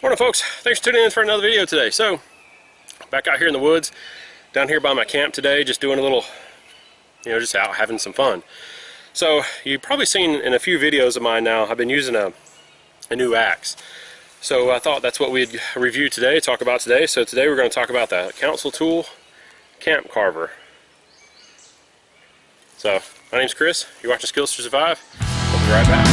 Morning folks, thanks for tuning in for another video today. So, back out here in the woods, down here by my camp today, just doing a little, just out having some fun. So, you've probably seen in a few videos of mine now, I've been using a new axe. So I thought that's what we'd review today, talk about today. So today we're going to talk about the Council Tool Camp Carver. So, my name's Chris, you're watching Skills to Survive. We'll be right back.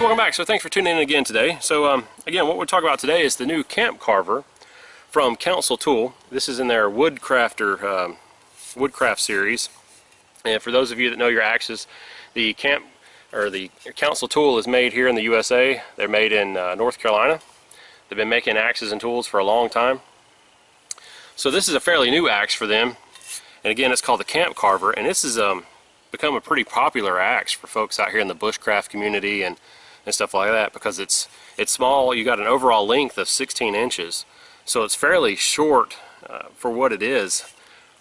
Welcome back. So thanks for tuning in again today. So again, what we're talking about today is the new Camp Carver from Council Tool. This is in their WOOD-CRAFT series. And for those of you that know your axes, the Council Tool is made here in the USA. They're made in North Carolina. They've been making axes and tools for a long time. So this is a fairly new axe for them. And again, it's called the Camp Carver, and this has become a pretty popular axe for folks out here in the bushcraft community and stuff like that, because it's small. You got an overall length of 16 inches, so it's fairly short for what it is,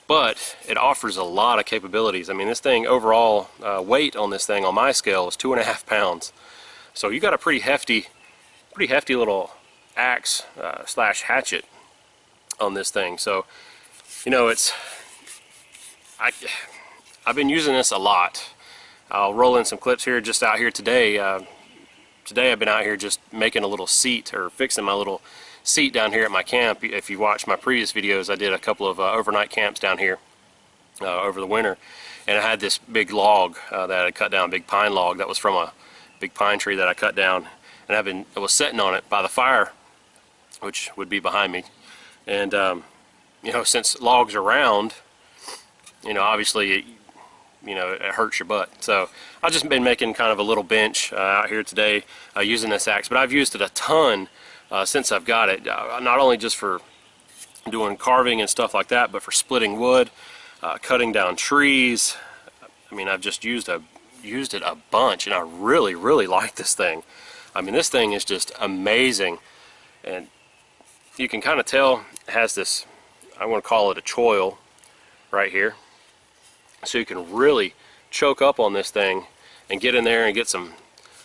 but it offers a lot of capabilities. I mean, this thing overall weight on this thing on my scale is 2.5 pounds, so you got a pretty hefty little axe slash hatchet on this thing. So I've been using this a lot. I'll roll in some clips here just out here today. Today I've been out here just making a little seat, or fixing my little seat down here at my camp. If you watch my previous videos, I did a couple of overnight camps down here over the winter, and I had this big log that I cut down, a big pine log that was from a big pine tree that I cut down, and I was sitting on it by the fire, which would be behind me. And since logs are round, obviously it hurts your butt. So I've just been making kind of a little bench out here today using this axe, but I've used it a ton since I've got it, not only just for doing carving and stuff like that, but for splitting wood, cutting down trees. I mean, I've just used it a bunch, and I really like this thing. I mean, this thing is just amazing, and you can kind of tell it has this, I want to call it a choil right here. So you can really choke up on this thing and get in there and get some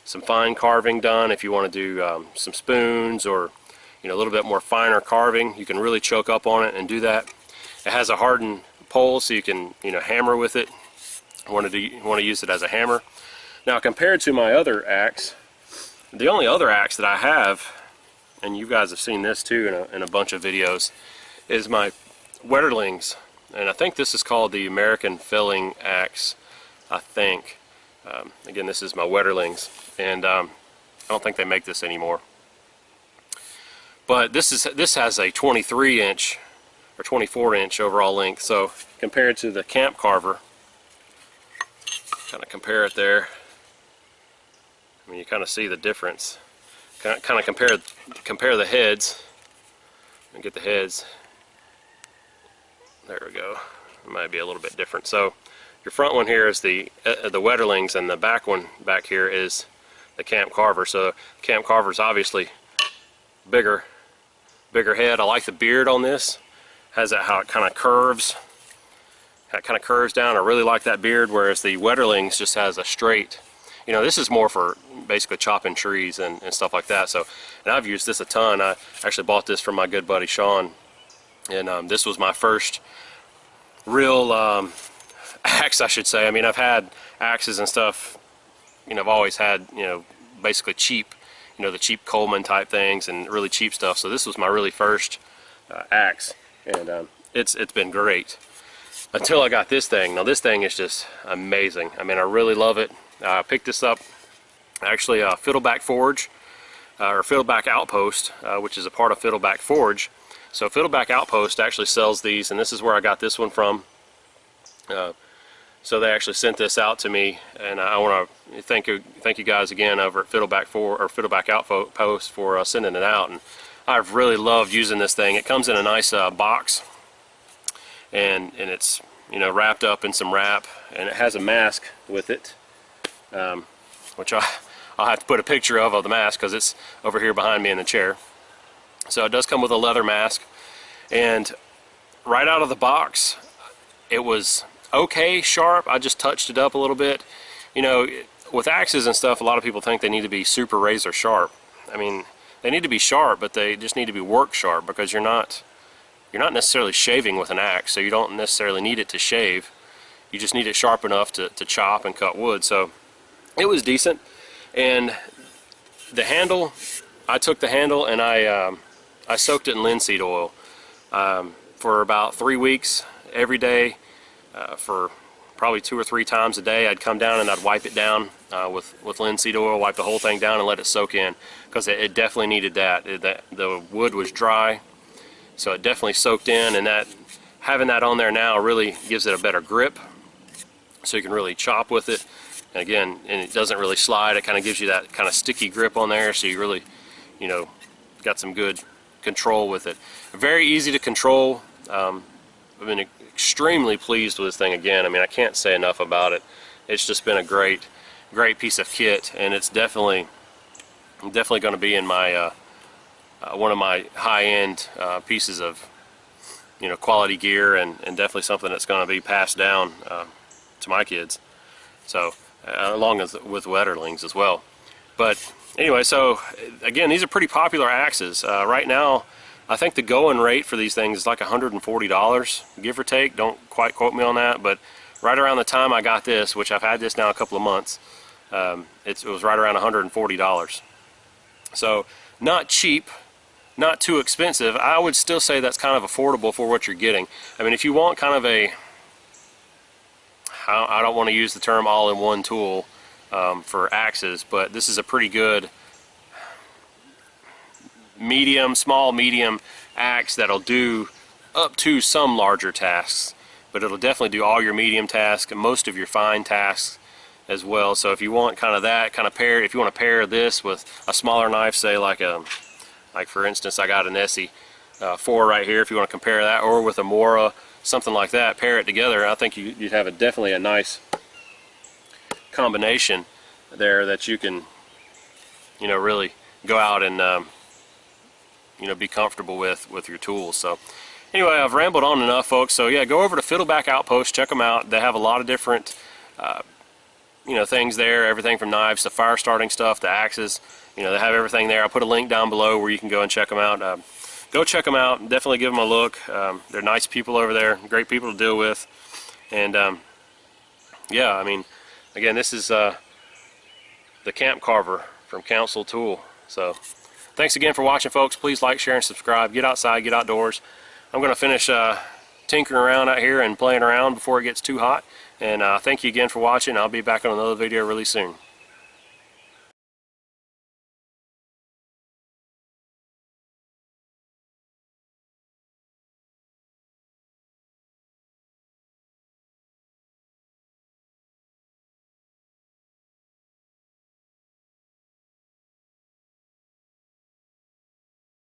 fine carving done. If you want to do some spoons or a little bit more finer carving, you can really choke up on it and do that. It has a hardened pole, so you can hammer with it. Want to use it as a hammer. Now, compared to my other axe, the only other axe that I have, and you guys have seen this too in a bunch of videos, is my Wetterlings. And I think this is called the American Felling Axe, I think. Again, this is my Wetterlings, and I don't think they make this anymore. But this has a 23-inch or 24-inch overall length. So compared to the Camp Carver, kind of compare it there. I mean, you kind of see the difference. Kind of compare the heads and get the heads. There we go. It might be a little bit different. So your front one here is the Wetterlings, and the back one back here is the Camp Carver. So Camp Carver is obviously bigger head. I like the beard on this. Has that how it kind of curves. How it kind of curves down. I really like that beard, whereas the Wetterlings just has a straight. This is more for basically chopping trees and stuff like that. So, and I've used this a ton. I actually bought this from my good buddy Sean. And this was my first real axe, I should say. I mean, I've had axes and stuff, I've always had, basically cheap, you know, the cheap Coleman type things and really cheap stuff. So this was my really first axe, and it's been great until I got this thing. Now this thing is just amazing. I mean, I really love it. I picked this up actually Fiddleback Forge, or Fiddleback Outpost, which is a part of Fiddleback Forge. So Fiddleback Outpost actually sells these, and this is where I got this one from. So they actually sent this out to me, and I want to thank you guys again over at Fiddleback Outpost for sending it out. And I've really loved using this thing. It comes in a nice box, and it's, you know, wrapped up in some wrap, and it has a mask with it, which I'll have to put a picture of the mask because it's over here behind me in the chair. So it does come with a leather mask, and right out of the box it was okay sharp. I just touched it up a little bit. You know, with axes and stuff, a lot of people think they need to be super razor sharp. I mean, they need to be sharp, but they just need to be work sharp, because you're not necessarily shaving with an axe, so you don't necessarily need it to shave. You just need it sharp enough to chop and cut wood. So it was decent. And the handle, I took the handle and I soaked it in linseed oil for about 3 weeks every day. For probably 2 or 3 times a day, I'd come down and I'd wipe it down with linseed oil, wipe the whole thing down and let it soak in, because it definitely needed that. The wood was dry, so it definitely soaked in, and having that on there now really gives it a better grip, so you can really chop with it. And again, and it doesn't really slide. It kind of gives you that kind of sticky grip on there, so you really, you know, got some good control with it. Very easy to control. I've been extremely pleased with this thing again. I mean, I can't say enough about it. It's just been a great piece of kit, and it's definitely going to be in my one of my high-end pieces of, you know, quality gear, and definitely something that's going to be passed down to my kids. So along with wetterlings as well. But anyway, so again, these are pretty popular axes right now. I think the going rate for these things is like $140, give or take. Don't quite quote me on that, but right around the time I got this, which I've had this now a couple of months, it was right around $140. So not cheap, not too expensive. I would still say that's kind of affordable for what you're getting. I mean, if you want kind of a, I don't want to use the term all-in-one tool for axes, but this is a pretty good small medium axe that'll do up to some larger tasks, but it'll definitely do all your medium tasks and most of your fine tasks as well. So if you want kind of that kind of pair, if you want to pair this with a smaller knife, say like for instance, I got an Essie 4 right here, if you want to compare that, or with a Mora, something like that, pair it together, I think you'd have definitely a nice combination there that you can, you know, really go out and you know, be comfortable with your tools. So anyway, I've rambled on enough, folks. So yeah, go over to Fiddleback Outpost, check them out. They have a lot of different you know, things there, everything from knives to fire starting stuff to axes. You know, they have everything there. I'll put a link down below where you can go and check them out. Go check them out, definitely give them a look. They're nice people over there, great people to deal with. And yeah, I mean, again, this is the Camp Carver from Council Tool. So thanks again for watching, folks. Please like, share, and subscribe. Get outside, get outdoors. I'm going to finish tinkering around out here and playing around before it gets too hot. And thank you again for watching. I'll be back on another video really soon.